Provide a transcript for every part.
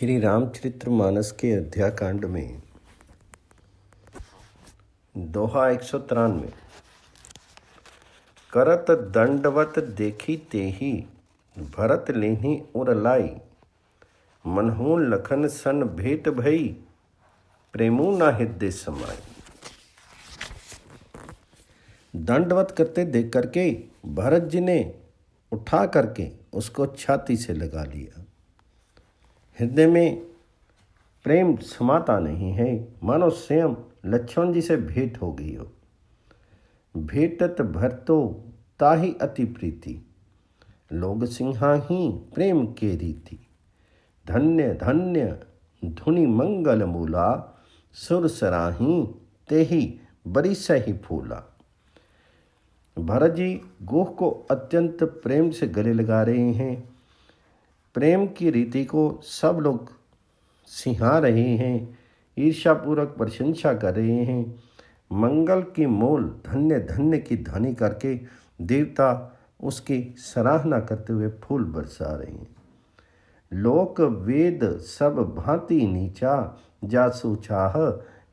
श्री रामचरितमानस के अध्याकांड में दोहा 193। करत दंडवत देखी तेहि भरत लेहि उर लाई। मनहु लखन सन भेंट भई प्रेमु ना हृदय समाई। दंडवत करते देख करके भरत जी ने उठा करके उसको छाती से लगा लिया। हृदय में प्रेम समाता नहीं है, मानो स्वयं लक्ष्मण जी से भेंट हो गई हो। भेटत भरतो ताहि अति प्रीति, लोग सिंहा ही प्रेम के रीति। धन्य धन्य धुनि मंगल मूला, सुर सराही तेहि बरिसहि फूला। भरत जी गोह को अत्यंत प्रेम से गले लगा रहे हैं। प्रेम की रीति को सब लोग सिंहा रहे हैं, ईर्ष्यापूर्वक प्रशंसा कर रहे हैं। मंगल की मूल धन्य धन्य की ध्वनि करके देवता उसकी सराहना करते हुए फूल बरसा रहे हैं। लोक वेद सब भांति नीचा, जासु चाह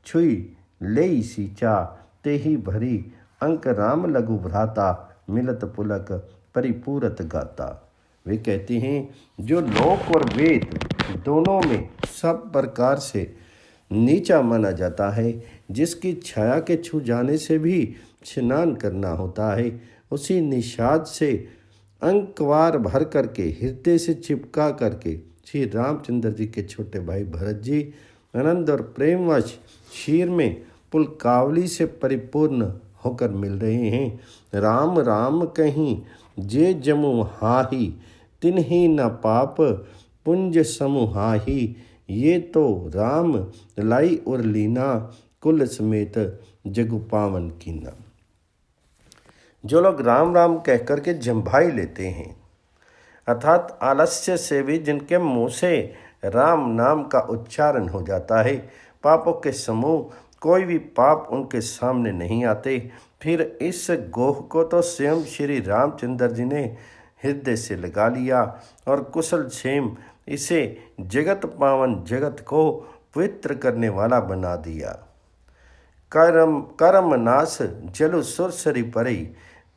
छुई लेई सींचा। तेहि भरी अंक राम लघु भ्राता, मिलत पुलक परिपूरत गाता। वे कहते हैं जो लोक और वेद दोनों में सब प्रकार से नीचा माना जाता है, जिसकी छाया के छू जाने से भी स्नान करना होता है, उसी निषाद से अंकवार भर करके हृदय से चिपका करके श्री रामचंद्र जी के छोटे भाई भरत जी आनंद और प्रेमवश शीर में पुलकावली से परिपूर्ण होकर मिल रहे हैं। राम राम कहीं जे जमु हाही, तिन्हि न पाप पुंज समुहाही। ये तो राम लाई उर लीना, कुल समेत जगु पावन कीना। जो लोग राम राम कह करके जम्भाई लेते हैं, अर्थात आलस्य से भी जिनके मुँह से राम नाम का उच्चारण हो जाता है, पापों के समूह कोई भी पाप उनके सामने नहीं आते। फिर इस गोह को तो स्वयं श्री रामचंद्र जी ने हृदय से लगा लिया और कुशल क्षेम इसे जगत पावन जगत को पवित्र करने वाला बना दिया। करम नाश जलु सुरसरी परी,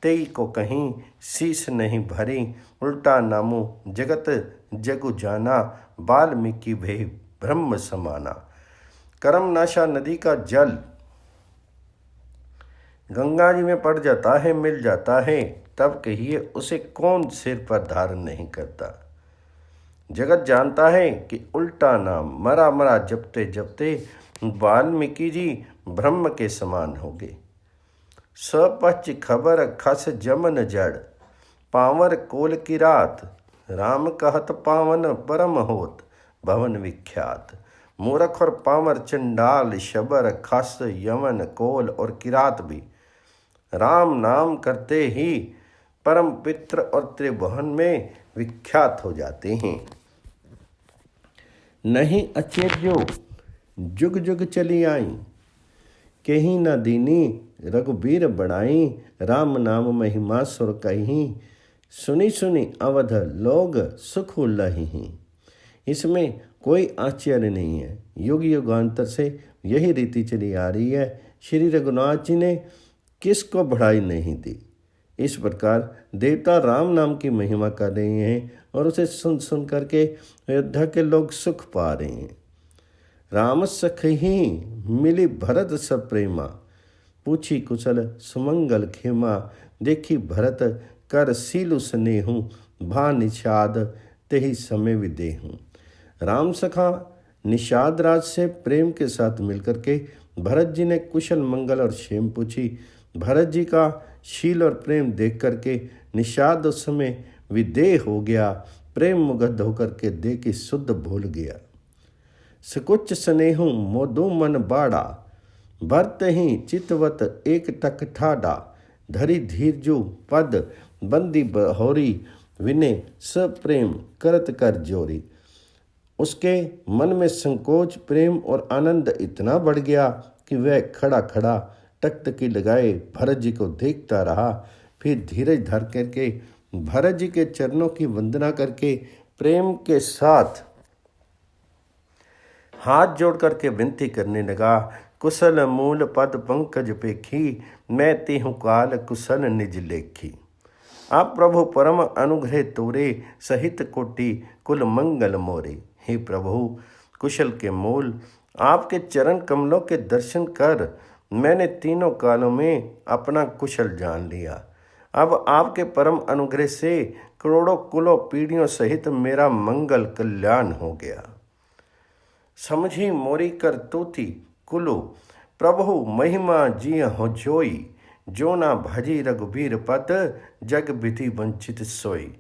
तेई को कहीं शीश नहीं भरी। उल्टा नामो जगत जगु जाना, वाल्मीकि भे ब्रह्म समाना। करमनाशा नदी का जल गंगा जी में पड़ जाता है, मिल जाता है, तब कहिए उसे कौन सिर पर धारण नहीं करता। जगत जानता है कि उल्टा नाम मरा मरा जपते जपते वाल्मीकि जी ब्रह्म के समान हो गए। सपच खबर खस जमन जड़, पावर कोल की रात। राम कहत पावन परम होत, भवन विख्यात। मूर्ख और पामर चंडाल शबर खस यमन कोल और किरात भी राम नाम करते ही परम पित्र और त्रिभुवन में विख्यात हो जाते हैं। नहीं अचेत्यो जुग जुग चली आई, कहीं न दीनी रघुबीर बढ़ाई। राम नाम महिमा सुर कहीं, सुनी सुनी अवध लोग सुख उल्लही। इसमें कोई आश्चर्य नहीं है, युग युगांतर से यही रीति चली आ रही है। श्री रघुनाथ जी ने किसको बढ़ाई नहीं दी। इस प्रकार देवता राम नाम की महिमा कर रहे हैं और उसे सुन सुन करके अयोध्या के लोग सुख पा रहे हैं। राम सखही मिली भरत सब प्रेमा, पूछी कुशल सुमंगल खेमा। देखी भरत कर सीलु स्नेहु, भा निषाद तेहि समय विदेहूँ। राम सखा निषाद राज से प्रेम के साथ मिलकर के भरत जी ने कुशल मंगल और क्षेम पूछी। भरत जी का शील और प्रेम देख करके निषाद उस समय विदेह हो गया, प्रेम मुग्ध होकर के दे की शुद्ध भूल गया। सकुच स्नेहु मोदु मन बाड़ा, भरत ही चितवत एक टक ठाडा। धरी धीरजु पद बंदी बहोरी, विनय सब प्रेम करत कर जोरी। उसके मन में संकोच प्रेम और आनंद इतना बढ़ गया कि वह खड़ा खड़ा टकटकी लगाए भरत जी को देखता रहा। फिर धीरज धर करके भरत जी के चरणों की वंदना करके प्रेम के साथ हाथ जोड़ करके विनती करने लगा, कुशल मूल पद पंकज पेखी, मैं तेहु काल कुशल निज लेखी। आप प्रभु परम अनुग्रह तोरे, सहित कोटि कुल मंगल मोरे। हे प्रभु कुशल के मूल, आपके चरण कमलों के दर्शन कर मैंने तीनों कालों में अपना कुशल जान लिया। अब आपके परम अनुग्रह से करोड़ों कुलों पीढ़ियों सहित मेरा मंगल कल्याण हो गया। समझी मोरी कर तूती कुलो, प्रभु महिमा जी हो जोई, जो ना भजी रघुबीर पत, जग विधि वंचित सोई।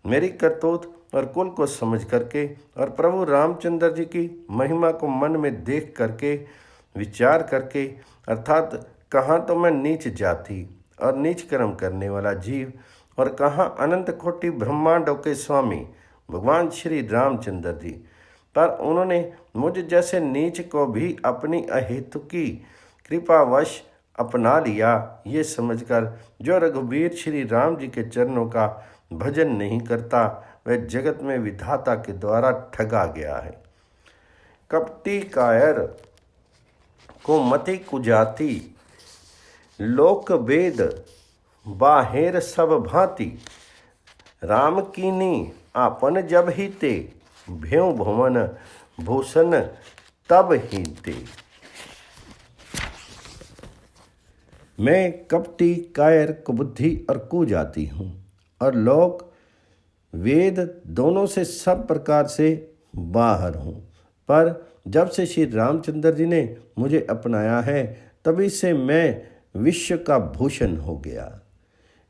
मेरी करतूत और कुल को समझ करके और प्रभु रामचंद्र जी की महिमा को मन में देख करके विचार करके, अर्थात कहाँ तो मैं नीच जाति और नीच कर्म करने वाला जीव और कहाँ अनंत कोटि ब्रह्मांडों के स्वामी भगवान श्री रामचंद्र जी, पर उन्होंने मुझ जैसे नीच को भी अपनी अहेतुकी कृपावश अपना लिया। ये समझकर जो रघुवीर श्री राम जी के चरणों का भजन नहीं करता, वह जगत में विधाता के द्वारा ठगा गया है। कपटी कायर को मति कुजाती, लोक वेद बाहेर सब भांति, राम कीनी आपन जब ही ते, भ्यों भुवन भूषण तब ही ते। मैं कपटी कायर कुबुद्धि और कुजाती हूँ और लोक वेद दोनों से सब प्रकार से बाहर हूँ, पर जब से श्री रामचंद्र जी ने मुझे अपनाया है तभी से मैं विश्व का भूषण हो गया।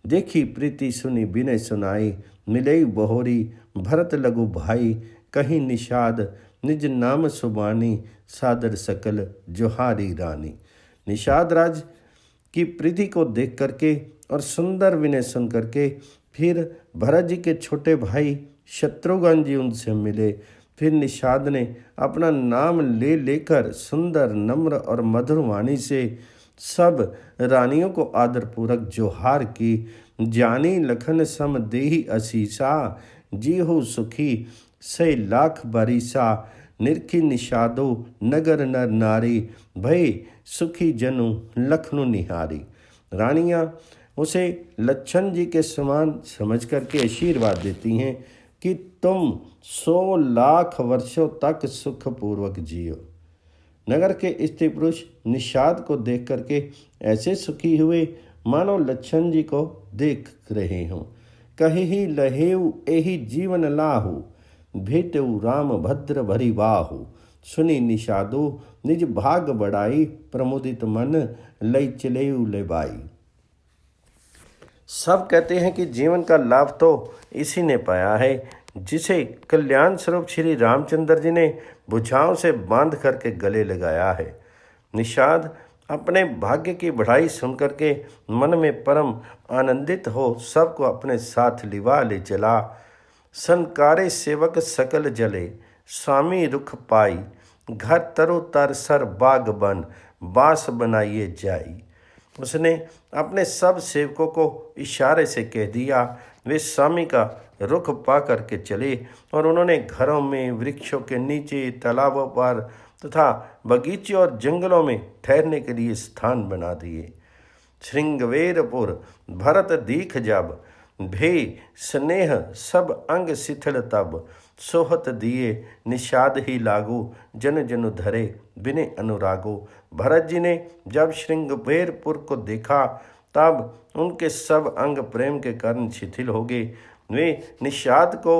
देखी प्रीति सुनी बिनय सुनाई, मिलई बहोरी भरत लघु भाई, कहीं निषाद निज नाम सुबानी, सादर सकल जोहारी रानी। निषाद राज की प्रीति को देख करके और सुंदर विनय सुन करके फिर भरत जी के छोटे भाई शत्रुघ्न जी उनसे मिले। फिर निषाद ने अपना नाम ले लेकर सुंदर नम्र और मधुर वाणी से सब रानियों को आदरपूर्वक जोहार की। जानी लखन सम देहि असीसा, जी हो सुखी से लाख बरिसा, निरखी निषादो नगर नर नारी, भय सुखी जनु लखनु निहारी। रानियां उसे लच्छन जी के समान समझ करके आशीर्वाद देती हैं कि तुम 100 लाख वर्षों तक सुखपूर्वक जियो। नगर के स्त्री पुरुष निषाद को देख करके ऐसे सुखी हुए मानो लच्छन जी को देख रहे हों। कही ही लहेऊ एहि जीवन लाहू, भेटऊ राम भद्र भरी बाहू, सुनी निषादो निज भाग बढ़ाई, प्रमुदित मन लई चलेऊ ले बाई। सब कहते हैं कि जीवन का लाभ तो इसी ने पाया है जिसे कल्याण स्वरूप श्री रामचंद्र जी ने भुजाओं से बांध करके गले लगाया है। निषाद अपने भाग्य की बढ़ाई सुन करके मन में परम आनंदित हो सबको अपने साथ लिवा ले चला। संकारे सेवक सकल जले, स्वामी रुख पाई, घर तरु तर सर बाग बन, बास बनाइए जाई। उसने अपने सब सेवकों को इशारे से कह दिया, वे स्वामी का रुख पा करके चले और उन्होंने घरों में, वृक्षों के नीचे, तालाबों पर तथा बगीचे और जंगलों में ठहरने के लिए स्थान बना दिए। श्रृंगवेरपुर भरत दीख जब, भे स्नेह सब अंग शिथिल तब, सोहत दिए निषाद ही लागू, जन जनु धरे बिने अनुरागो। भरत जी ने जब श्रृंगवेरपुर को देखा तब उनके सब अंग प्रेम के कारण शिथिल हो गए। वे निषाद को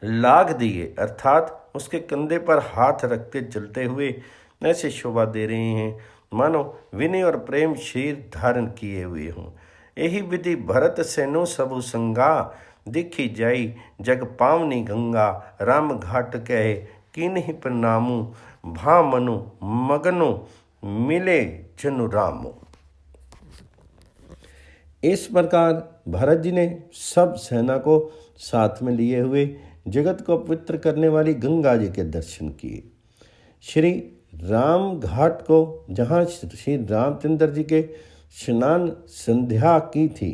लाग दिए, अर्थात उसके कंधे पर हाथ रखते चलते हुए ऐसे शोभा दे रहे हैं मानो विनय और प्रेम शीर धारण किए हुए हों। यही विधि भरत सेनो सबु संगा, दिखी जाई जग पावनी गंगा। राम घाट कहे किन्हीं प्रणामु, भा मनु मगनो मिले जनु रामो। इस प्रकार भरत जी ने सब सेना को साथ में लिए हुए जगत को पवित्र करने वाली गंगा जी के दर्शन किए। श्री राम घाट को जहाँ श्री रामचंद्र जी के स्नान संध्या की थी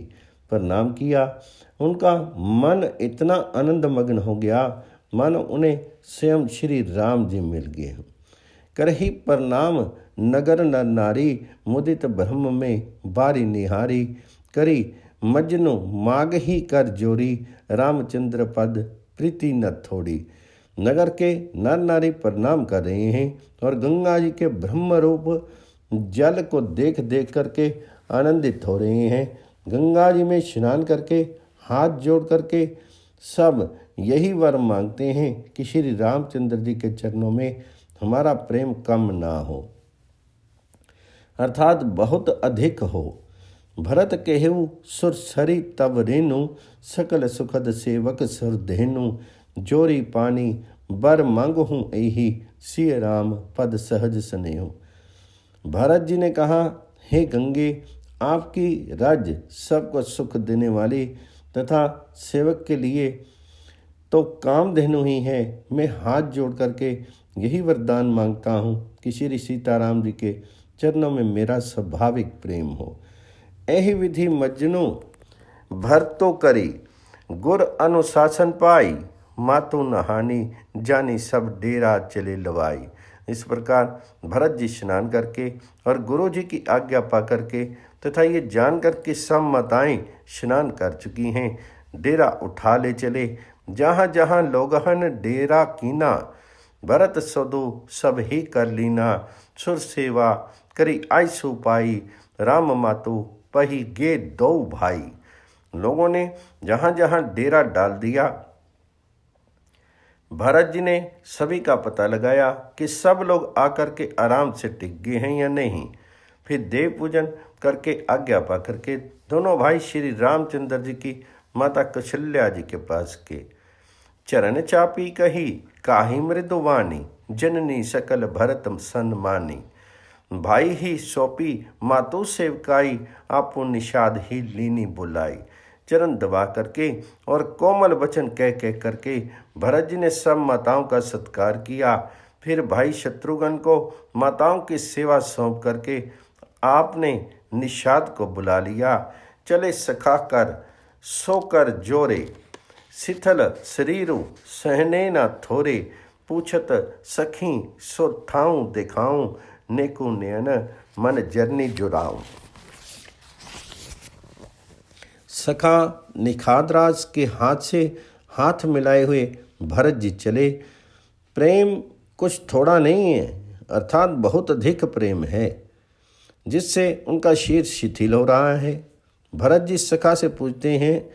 प्रणाम किया। उनका मन इतना आनंद मग्न हो गया मानो उन्हें स्वयं श्री राम जी मिल गए हों। करही प्रणाम नगर नर नारी, मुदित ब्रह्म में बारी निहारी। करी मजनू माग ही कर जोरी, रामचंद्र पद प्रीति न थोड़ी। नगर के नर नारी प्रणाम कर रहे हैं और गंगा जी के ब्रह्म रूप जल को देख देख करके आनंदित हो रहे हैं। गंगा जी में स्नान करके हाथ जोड़ करके सब यही वर मांगते हैं कि श्री रामचंद्र जी के चरणों में हमारा प्रेम कम ना हो, अर्थात बहुत अधिक हो। भरत केहु सुरसरी तब रेनु, सकल सुखद सेवक सुरधेनु। जोरी पानी बर मांगहूँ एही, सिय राम पद सहज स्नेहु। भरत जी ने कहा, हे गंगे, आपकी रज सबको सुख देने वाली तथा सेवक के लिए तो कामधेनु ही है। मैं हाथ जोड़ करके यही वरदान मांगता हूँ कि श्री सीताराम जी के चरणों में मेरा स्वाभाविक प्रेम हो। एहि विधि मज्जनु भरतो करी, गुर अनुशासन पाई। मातु नहानी जानी सब डेरा चले लवाई। इस प्रकार भरत जी स्नान करके और गुरु जी की आज्ञा पा करके तथा ये जान कर कि सब माताएं स्नान कर चुकी हैं, डेरा उठा ले चले। जहाँ जहाँ लोगहन डेरा कीना, भरत सदु सब ही कर लीना। सुर सेवा करी आयसु पाई, राम मातु पही गे दो भाई। लोगों ने जहाँ जहाँ डेरा डाल दिया, भरत जी ने सभी का पता लगाया कि सब लोग आकर के आराम से टिक गए हैं या नहीं। फिर देव पूजन करके आज्ञा पा करके दोनों भाई श्री रामचंद्र जी की माता कौशल्या जी के पास के। चरण चापी कही काहि मृदुवानी, जननी सकल भरतम सन्मानी। भाई ही सौंपी मातु सेवकाई, आपो निषाद ही लीनी बुलाई। चरण दबा करके और कोमल वचन कह करके भरत जी ने सब माताओं का सत्कार किया। फिर भाई शत्रुघ्न को माताओं की सेवा सौंप करके आपने निषाद को बुला लिया। चले सखा कर सोकर जोरे, शिथल शरीरु सहने न थोरे। पूछत सखी सो थाऊं दिखाऊं, नेकु नयन मन जरनी जुड़ाऊं। सखा निखादराज के हाथ से हाथ मिलाए हुए भरत जी चले। प्रेम कुछ थोड़ा नहीं है, अर्थात बहुत अधिक प्रेम है, जिससे उनका शीर शिथिल हो रहा है। भरत जी सखा से पूछते हैं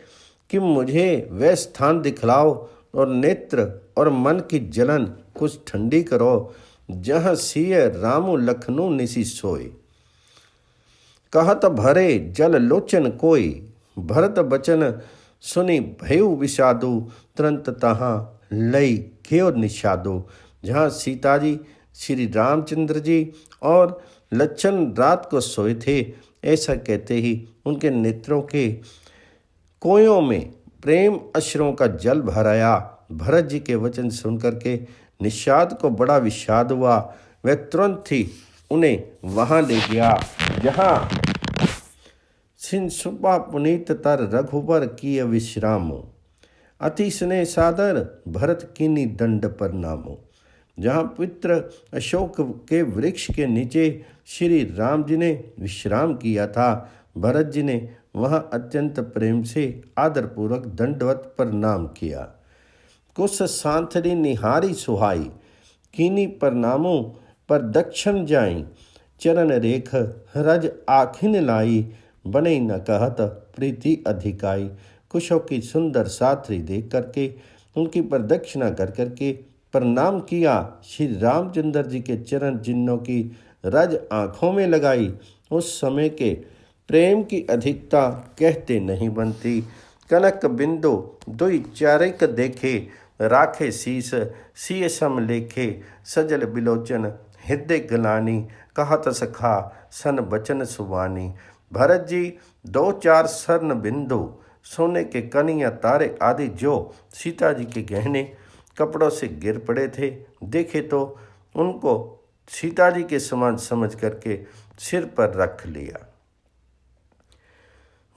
कि मुझे वह स्थान दिखलाओ और नेत्र और मन की जलन कुछ ठंडी करो, जहाँ सिय रामु लखनऊ निसी सोए। कहत भरे जल लोचन कोई, भरत बचन सुनी भयु विषादु। तुरंत तहाँ लई क्यों निषादो। जहाँ सीता जी, श्री रामचंद्र जी और लक्षण रात को सोए थे, ऐसा कहते ही उनके नेत्रों के कोयों में प्रेम अश्रुओं का जल भर आया। भरत जी के वचन सुनकर के निषाद को बड़ा विषाद हुआ। वह तुरंत ही उन्हें वहाँ ले गया जहाँ सिंसुपा पुनीत तर रघुबर किय विश्रामो। अति स्नेह सादर भरत कीनी दंड पर नामो। जहाँ पित्र अशोक के वृक्ष के नीचे श्री राम जी ने विश्राम किया था, भरत जी ने वहाँ अत्यंत प्रेम से आदरपूर्वक दंडवत प्रणाम किया। कुछ सांथरी निहारी सुहाई, कीनी प्रणामों पर दक्षिण जाई। चरण रेख रज आखिन लाई, बने न कहत प्रीति अधिकाई। कुशों की सुंदर साथरी देख करके उनकी प्रदक्षिणा कर करके प्रणाम किया। श्री रामचंद्र जी के चरण जिन्हों की रज आँखों में लगाई। उस समय के प्रेम की अधिकता कहते नहीं बनती। कनक बिंदु दुई चारिक देखे, राखे शीस सिय सम लेखे। सजल बिलोचन हृदय गलानी, कहत सखा सन बचन सुवानी। भरत जी 2-4 स्वर्ण बिंदु, सोने के कनिया तारे आदि जो सीता जी के गहने कपड़ों से गिर पड़े थे, देखे तो उनको सीता जी के समान समझ करके सिर पर रख लिया।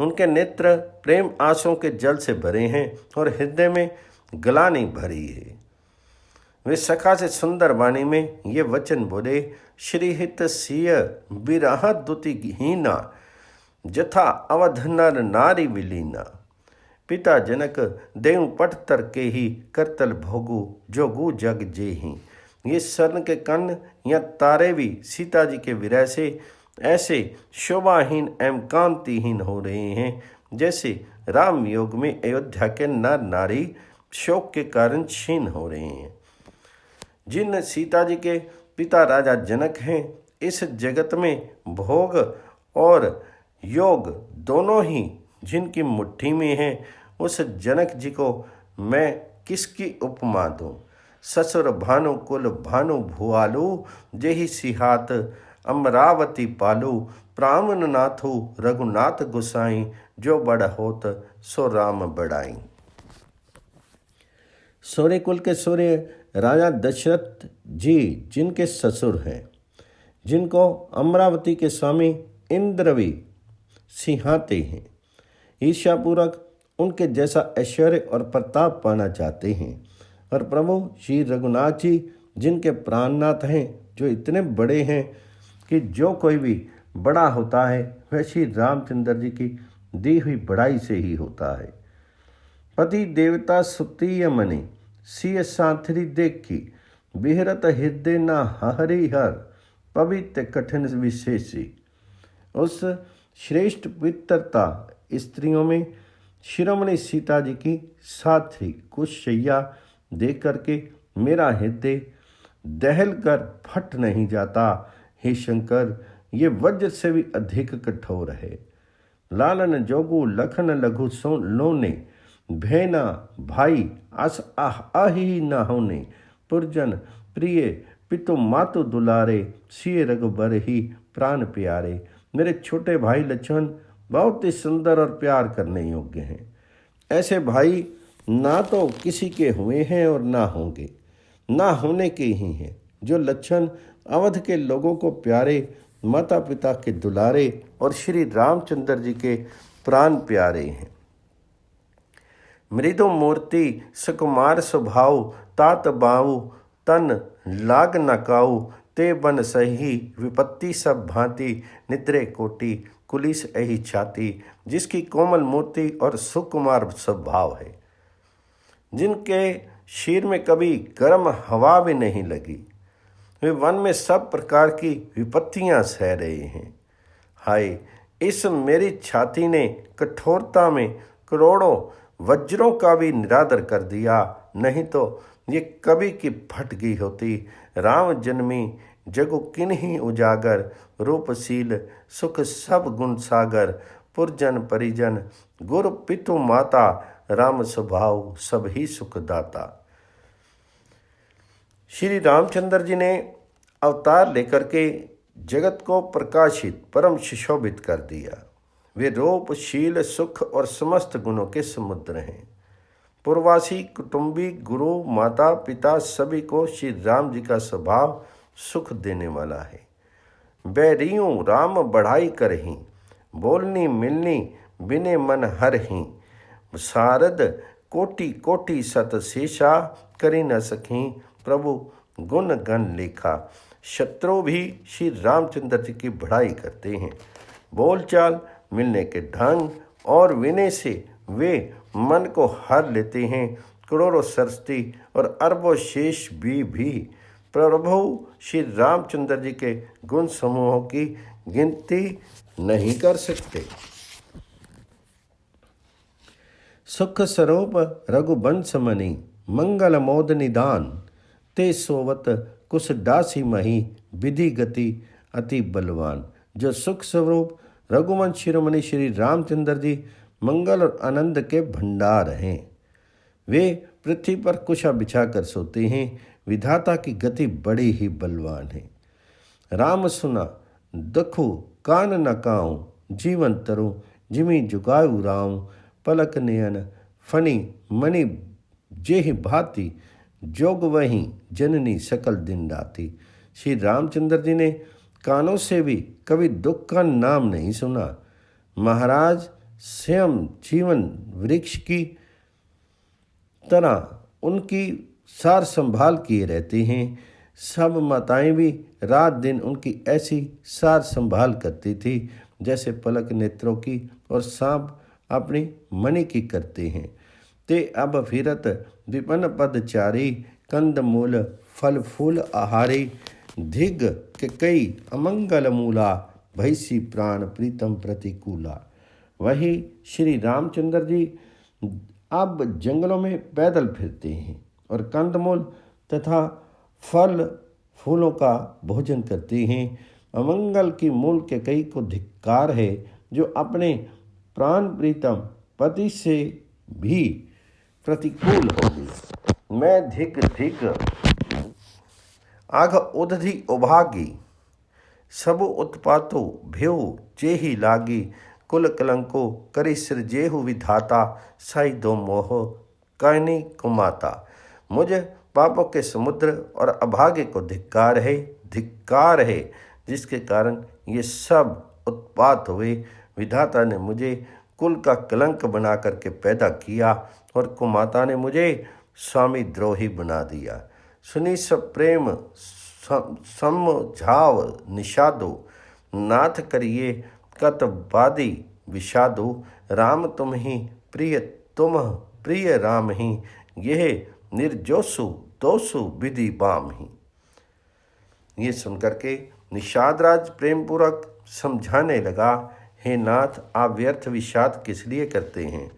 उनके नेत्र प्रेम आंसुओं के जल से भरे हैं और हृदय में ग्लानि भरी है। वे सखा से सुंदर वाणी में ये वचन बोले, श्री हित सिय बिरह दुति हीना, जथा अवध नर नारी विलीना। पिता जनक देव पट तर के ही, करतल भोगु जोगु जग जेहि। ये स्वर्ण के कर्ण या तारे भी सीता जी के विरह से ऐसे शोभाहीन एवं कांतिहीन हो रहे हैं, जैसे राम योग में अयोध्या के नर नारी शोक के कारण क्षीण हो रहे हैं। जिन सीता जी के पिता राजा जनक हैं, इस जगत में भोग और योग दोनों ही जिनकी मुट्ठी में है, उस जनक जी को मैं किसकी उपमा दूं। ससुर भानु कुल भानु भुआलु, जेहि सिहात अमरावती पालू। प्राण नाथु रघुनाथ गोसाई, जो बड़ होत सो राम बड़ाई। सूर्य कुल के सूर्य राजा दशरथ जी जिनके ससुर हैं, जिनको अमरावती के स्वामी इंद्र भी सिंहाते हैं, ईर्ष्यापूर्वक उनके जैसा ऐश्वर्य और प्रताप पाना चाहते हैं। और प्रभु श्री रघुनाथ जी जिनके प्राणनाथ हैं, जो इतने बड़े हैं कि जो कोई भी बड़ा होता है वह श्री रामचंद्र जी की दी हुई बड़ाई से ही होता है। पति देवता सुतीय मनि, सिय सांथरी देखी, बिहरत हृदय ना हरिहर, पवित्र कठिन विशेषी। उस श्रेष्ठ पितरता स्त्रियों में शिरोमणि सीता जी की साथी कुशैया देख करके मेरा हृदय दहल कर फट नहीं जाता। हे शंकर, ये वज्र से भी अधिक कठोर है। लालन जोगु लखन लघु सो लोने, भेना भाई आस आही न होने। पुरजन प्रिय पितु मातु दुलारे, सिय रघुबर ही प्राण प्यारे। मेरे छोटे भाई लक्ष्मण बहुत ही सुंदर और प्यार करने योग्य हैं। ऐसे भाई ना तो किसी के हुए हैं और ना होंगे, ना होने के ही हैं, जो लक्ष्मण अवध के लोगों को प्यारे, माता पिता के दुलारे और श्री रामचंद्र जी के प्राण प्यारे हैं। मृदु मूर्ति सुकुमार स्वभाव, तात बाऊ तन लाग नकाऊ। ते बन सही विपत्ति सब भांति, निद्रे कोटि कुलिस एहि छाती। जिसकी कोमल मूर्ति और सुकुमार स्वभाव है, जिनके शीर में कभी गर्म हवा भी नहीं लगी, वे वन में सब प्रकार की विपत्तियां सह रहे हैं। हाय, इस मेरी छाती ने कठोरता में करोड़ों वज्रों का भी निरादर कर दिया, नहीं तो ये कभी की फट गई होती। राम जन्मी जगु किन्हीं उजागर, रूपशील सुख सब गुण सागर। पुरजन परिजन गुरु पितु माता, राम स्वभाव सब ही सुखदाता। श्री रामचंद्र जी ने अवतार लेकर के जगत को प्रकाशित परम सुशोभित कर दिया। वे रूप शील सुख और समस्त गुणों के समुद्र हैं। पूर्वासी कुटुंबी गुरु माता पिता सभी को श्री राम जी का स्वभाव सुख देने वाला है। बैरियों राम बढ़ाई करहीं, बोलनी मिलनी बिने मन हरहीं। सारद कोटि कोटि सत शेषा, करी न सखीं प्रभु गुण गण लेखा। शत्रु भी श्री रामचंद्र जी की बढ़ाई करते हैं। बोलचाल, मिलने के ढंग और विनय से वे मन को हर लेते हैं। करोड़ों सरस्वती और अरबों शेष भी प्रभु श्री रामचंद्र जी के गुण समूहों की गिनती नहीं कर सकते। सुख स्वरूप रघुवंश मणि, मंगल मोद निदान। ते सोवत कुश दासी मही, विधि गति अति बलवान। जो सुख स्वरूप रघुवंश शिरोमणि श्री रामचंद्र जी मंगल और आनंद के भंडार हैं। वे पृथ्वी पर कुशा बिछा कर सोते हैं। विधाता की गति बड़ी ही बलवान है। राम सुना दखु कान न काऊं, जीवन तरु जिमी जुगाऊ राम। पलक नयन फनी मणि जेहि भांति, जोग वहीं जननी सकल दिन राती। श्री रामचंद्र जी ने कानों से भी कभी दुख का नाम नहीं सुना। महाराज स्वयं जीवन वृक्ष की तरह उनकी सार संभाल किए रहते हैं। सब माताएं भी रात दिन उनकी ऐसी सार संभाल करती थी जैसे पलक नेत्रों की और सांप अपनी मणि की करते हैं। ते अब फिरत विपन पदचारी, कंद मूल फल फूल आहारी, धिग के कई अमंगल मूला, भैसी प्राण प्रीतम प्रतिकूला। वही श्री रामचंद्र जी अब जंगलों में पैदल फिरते हैं और कंदमूल तथा फल फूलों का भोजन करते हैं। अमंगल की मूल के कई को धिक्कार है जो अपने प्राण प्रीतम पति से भी प्रतिकूल होगी। मैं धिक धिक आघ उदधि उभागी, सब उत्पातो भ्यो जेहि लागी, कुल कलंको करि सिर जेहु विधाता, साई दो मोह कहनी कुमाता। मुझे पापों के समुद्र और अभागे को धिक्कार है जिसके कारण ये सब उत्पात हुए। विधाता ने मुझे कुल का कलंक बना करके पैदा किया और कुमाता ने मुझे स्वामी द्रोही बना दिया। सुनी सब प्रेम समझाव निषादो, नाथ करिए कतवादी विषादो। राम तुम ही प्रिय तुम प्रिय राम ही, यह निर्जोसु दोसु विधि बाम ही। ये सुनकर के निषादराज प्रेम पूर्वक समझाने लगा, हे नाथ आप व्यर्थ विषाद किस लिए करते हैं।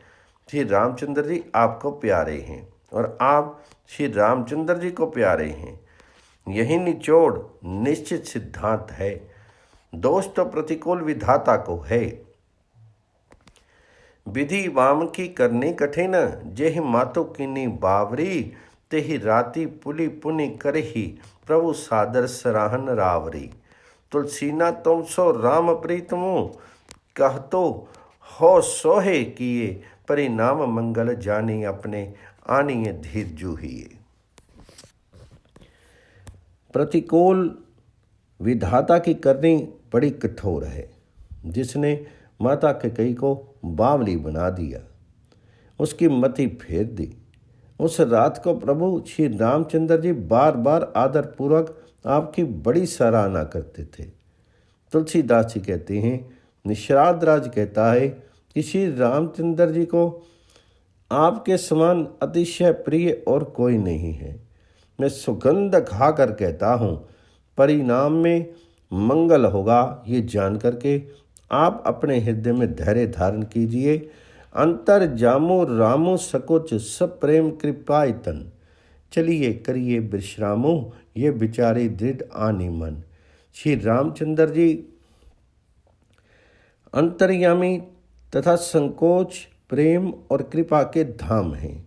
श्री रामचंद्र जी आपको प्यारे हैं और आप श्री रामचंद्र जी को प्यारे हैं। यही निचोड़ निश्चित सिद्धांत है। दोष तो प्रतिकूल विधाता को है। विधि वाम की करनी कठिन, जेहि मातु कीनी बावरी, तेहि राति पुली पुनि करही, प्रभु सादर सराहन रावरी। तुलसीना तुम सो राम प्रीतमो, कहतो हो सोहे किए, परिणाम मंगल जानी अपने, आनिए धीर जूहिए। प्रतिकूल विधाता की करनी बड़ी कठोर है। जिसने माता कैकेयी को बावली बना दिया, उसकी मति फेर दी। उस रात को प्रभु श्री रामचंद्र जी बार बार आदर पूर्वक आपकी बड़ी सराहना करते थे। तुलसीदास जी कहते हैं, निषाद राज कहता है कि श्री रामचंद्र जी को आपके समान अतिशय प्रिय और कोई नहीं है। मैं सुगंध खाकर कहता हूँ, परिणाम में मंगल होगा। ये जान करके आप अपने हृदय में धैर्य धारण कीजिए। अंतर जामो रामो सकुच, सब प्रेम कृपायतन, चलिए करिए विश्रामो, ये विचारे दृढ़ आनी मन। श्री रामचंद्र जी अंतर्यामी तथा संकोच प्रेम और कृपा के धाम हैं।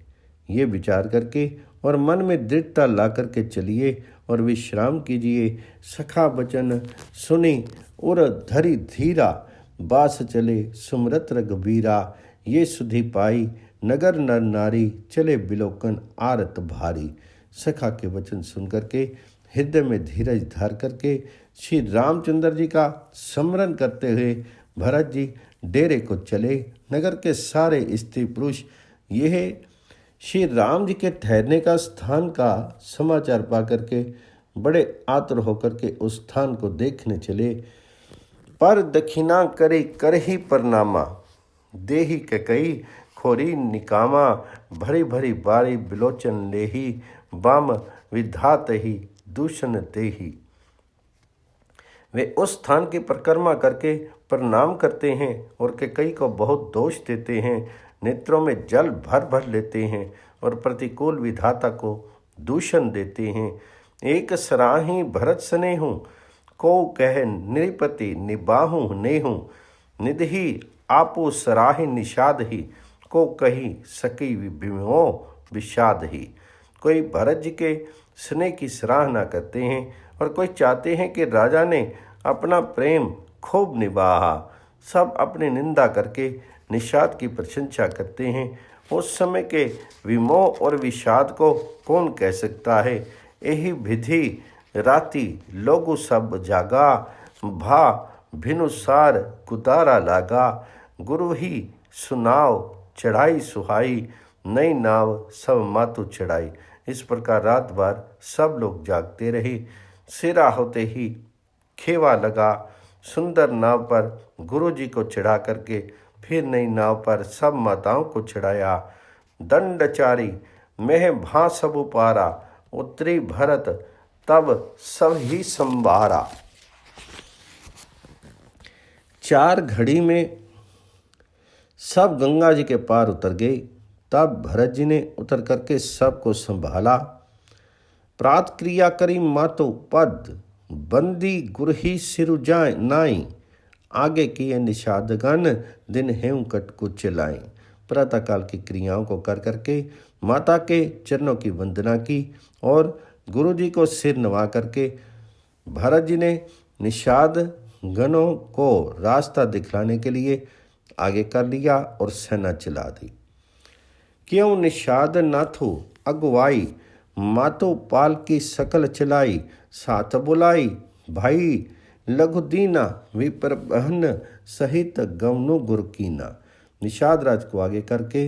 ये विचार करके और मन में दृढ़ता ला करके चलिए और विश्राम कीजिए। सखा वचन सुनी और धरी धीरा, बास चले सुमरत रघुबीरा, ये सुधि पाई नगर नर नारी, चले बिलोकन आरत भारी। सखा के वचन सुन करके हृदय में धीरज धार करके श्री रामचंद्र जी का स्मरण करते हुए भरत जी डेरे को चले। नगर के सारे स्त्री पुरुष यह श्री राम जी के ठहरने का स्थान का समाचार पा करके बड़े आतुर होकर के उस स्थान को देखने चले। पर दक्षिणा करे करही परनामा, देही कैकेयी खोरी निकामा, भरी भरी बारी बिलोचन लेही, बाम विधात ही दूषण देही। वे उस स्थान की परिक्रमा करके प्रणाम करते हैं और कैकेयी को बहुत दोष देते हैं, नेत्रों में जल भर भर लेते हैं और प्रतिकूल विधाता को दूषण देते हैं। एक सराही भरत स्नेहु, को कह नृपति निबाहु नेहु, निधि आपो सराहि निषाद ही, को कही सकी विमो विषाद ही। कोई भरत जी के स्नेह की सराहना करते हैं और कोई चाहते हैं कि राजा ने अपना प्रेम खूब निभाया। सब अपनी निंदा करके निषाद की प्रशंसा करते हैं। उस समय के विमोह और विषाद को कौन कह सकता है। यही विधि राति लोगु सब जागा, भा भिनुसार कुदारा लागा, गुरु ही सुनाव चढ़ाई सुहाई, नई नाव सब मातु चढ़ाई। इस प्रकार रात भर सब लोग जागते रहे। सिरा होते ही खेवा लगा। सुंदर नाव पर गुरुजी को चढ़ा करके फिर नई नाव पर सब माताओं को चढ़ाया। दंडचारी मेह भा सब उपारा, उतरी भरत तब सब ही संभारा। 4 घड़ी में सब गंगा जी के पार उतर गए। तब भरत जी ने उतर करके सबको संभाला। प्रात क्रिया करी मातो पद, बंदी गुरही सिरु जाए नाई, आगे किए निषादगन दिन हेऊ कट को चलाएं। प्रातःकाल की क्रियाओं को कर करके माता के चरणों की वंदना की और गुरु जी को सिर नवा करके भरत जी ने निषाद गणों को रास्ता दिखलाने के लिए आगे कर लिया और सेना चला दी। क्यों निषाद नाथो अगुवाई, मातो पाल की सकल चलाई, साथ बुलाई भाई लघुदीना, विप्रबहन सहित गवनो गुरकीना। निषाद राज को आगे करके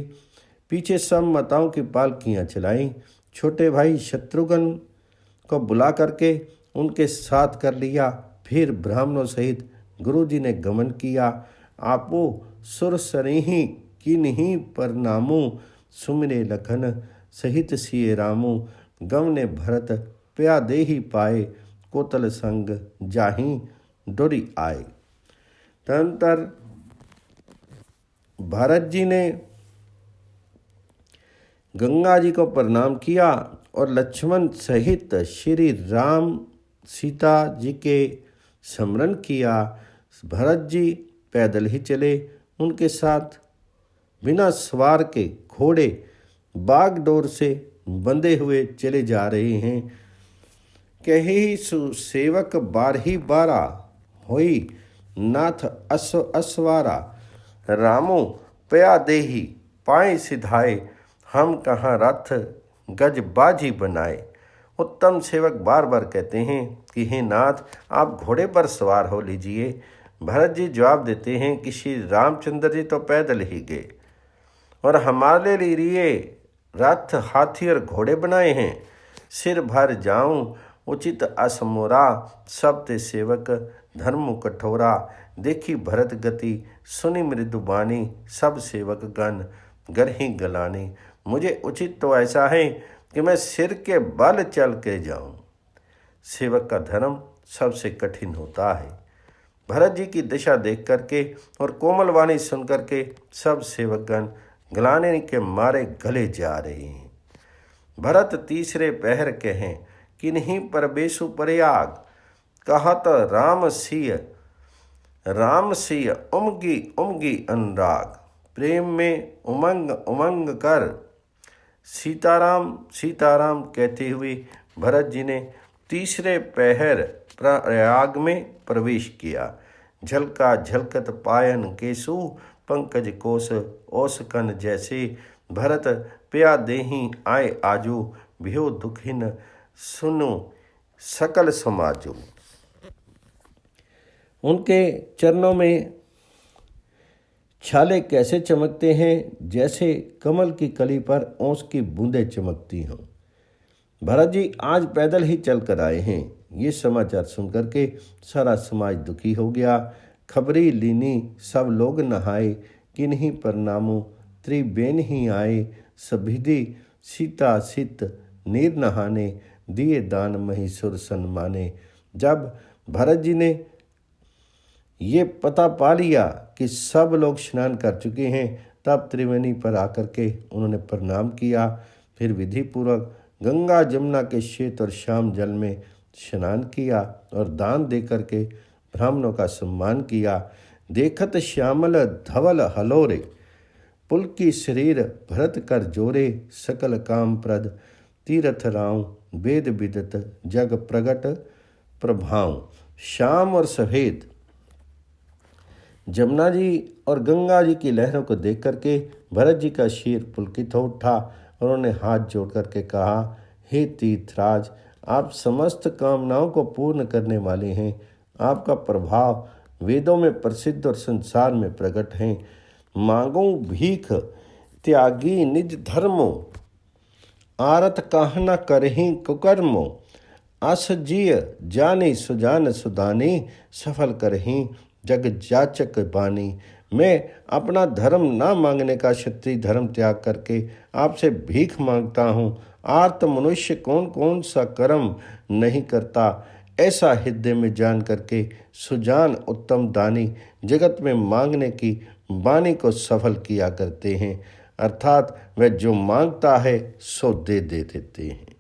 पीछे सब माताओं की पालकियाँ चलाई। छोटे भाई शत्रुघ्न को बुला करके उनके साथ कर लिया। फिर ब्राह्मणों सहित गुरु जी ने गमन किया। आपो सुर सरेही की नहीं परनामो, सुमिरे लखन सहित सिए रामो, गवने भरत प्या दे ही पाए, कोतल संग जाही डोरी आए। तदंतर भरत जी ने गंगा जी को प्रणाम किया और लक्ष्मण सहित श्री राम सीता जी के स्मरण किया। भरत जी पैदल ही चले। उनके साथ बिना सवार के घोड़े बागडोर से बंधे हुए चले जा रहे हैं। कही सुसेवक बारही बारा, होई नाथ असवारा, रामो पया देही पाए सिधाए, हम कहाँ रथ गज बाजी बनाए। उत्तम सेवक बार बार कहते हैं कि हे नाथ आप घोड़े पर सवार हो लीजिए। भरत जी जवाब देते हैं कि श्री रामचंद्र जी तो पैदल ही गए और हमारे लिए रथ हाथी और घोड़े बनाए हैं। सिर भर जाऊं उचित असमोरा, सब ते सेवक धर्म कठोरा। देखी भरत गति सुनी मृदु बानी, सब सेवक गण गरही गलानी। मुझे उचित तो ऐसा है कि मैं सिर के बल चल के जाऊं। सेवक का धर्म सबसे कठिन होता है। भरत जी की दिशा देख करके और कोमल वाणी सुन करके सब सेवकगण गलाने के मारे गले जा रहे हैं। भरत तीसरे पहर के हैं किन्हीं पर बेसु प्रयाग, कहत राम सिय उमगी उमगी अनुराग। प्रेम में उमंग उमंग कर सीताराम सीताराम कहते हुए भरत जी ने तीसरे पहर प्रयाग में प्रवेश किया। झलका झलकत पायन केसु, पंकज कोस ओसकन जैसे। भरत प्या देही आए आजू, भ्यो दुखिन सुनो सकल समाजो। उनके चरणों में छाले कैसे चमकते हैं, जैसे कमल की कली पर ओस की बूंदें चमकती हों। भरत जी आज पैदल ही चल कर आए हैं। ये समाचार सुनकर के सारा समाज दुखी हो गया। खबरी लीनी सब लोग नहाए, किन्हीं परनामो त्रिबेन ही आए। सभिधि सीता सित नीर नहाने, दिए दान महिसुर सन्माने। जब भरत जी ने ये पता पा लिया कि सब लोग स्नान कर चुके हैं, तब त्रिवेणी पर आकर के उन्होंने प्रणाम किया। फिर विधि पूर्वक गंगा जमुना के श्वेत और श्याम जल में स्नान किया और दान दे करके ब्राह्मणों का सम्मान किया। देखत श्यामल धवल हलोरे, पुलकी शरीर भरत कर जोरे। सकल काम प्रद तीरथ राव, वेद विदत जग प्रगट प्रभाव। श्याम और सफेद जमुना जी और गंगा जी की लहरों को देख करके भरत जी का शीर पुलकित हो उठा और उन्होंने हाथ जोड़ करके कहा, हे तीर्थराज, आप समस्त कामनाओं को पूर्ण करने वाले हैं। आपका प्रभाव वेदों में प्रसिद्ध और संसार में प्रकट है। मांगो भीख त्यागी निज धर्मो, आरत काह न करही कुकर्मो, अस जिय जानी सुजान सुदानी, सफल करही जग जाचक बानी। मैं अपना धर्म ना मांगने का क्षत्रिय धर्म त्याग करके आपसे भीख मांगता हूँ। आर्त मनुष्य कौन कौन सा कर्म नहीं करता, ऐसा हृदय में जान करके सुजान उत्तम दानी जगत में मांगने की वाणी को सफल किया करते हैं। अर्थात वह जो मांगता है सो दे देते हैं।